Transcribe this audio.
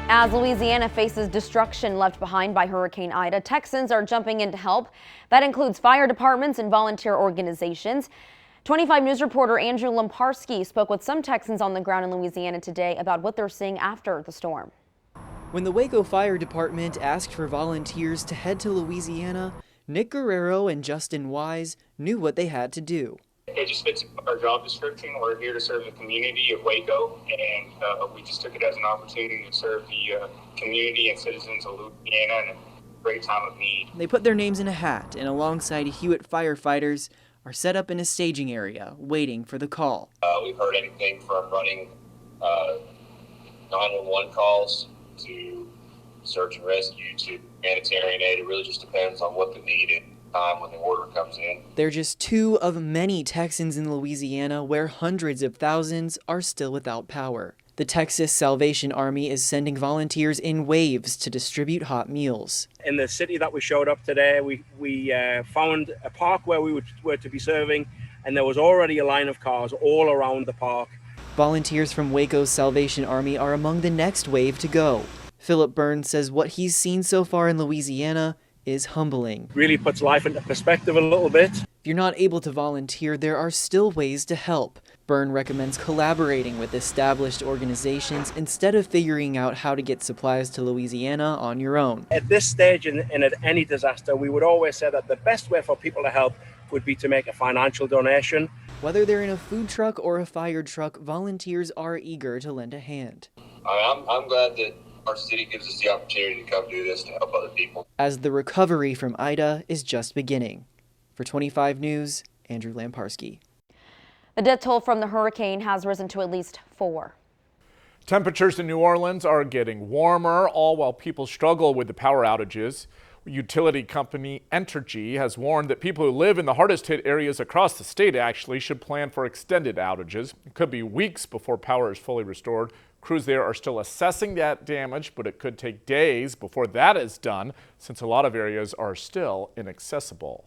As Louisiana faces destruction left behind by Hurricane Ida, Texans are jumping in to help. That includes fire departments and volunteer organizations. 25 News reporter Andrew Lemparski spoke with some Texans on the ground in Louisiana today about what they're seeing after the storm. When the Waco Fire Department asked for volunteers to head to Louisiana, Nick Guerrero and Justin Wise knew what they had to do. It just fits our job description. We're here to serve the community of Waco, and we just took it as an opportunity to serve the community and citizens of Louisiana in a great time of need. They put their names in a hat and alongside Hewitt firefighters are set up in a staging area waiting for the call. We've heard anything from running 911 calls to search and rescue to humanitarian aid. It really just depends on what the need is. Time when the order comes in. They're just two of many Texans in Louisiana where hundreds of thousands are still without power. The Texas Salvation Army is sending volunteers in waves to distribute hot meals. In the city that we showed up today, we found a park where we were to be serving, and there was already a line of cars all around the park. Volunteers from Waco's Salvation Army are among the next wave to go. Philip Burns says what he's seen so far in Louisiana is humbling. Really puts life into perspective a little bit. If you're not able to volunteer, there are still ways to help. Byrne recommends collaborating with established organizations instead of figuring out how to get supplies to Louisiana on your own. At this stage in any disaster, we would always say that the best way for people to help would be to make a financial donation. Whether they're in a food truck or a fire truck, volunteers are eager to lend a hand. I'm glad that our city gives us the opportunity to come do this to help other people. As the recovery from Ida is just beginning. For 25 News, Andrew Lemparski. The death toll from the hurricane has risen to at least 4. Temperatures in New Orleans are getting warmer, all while people struggle with the power outages. Utility company Entergy has warned that people who live in the hardest hit areas across the state actually should plan for extended outages. It could be weeks before power is fully restored. Crews there are still assessing that damage, but it could take days before that is done, since a lot of areas are still inaccessible.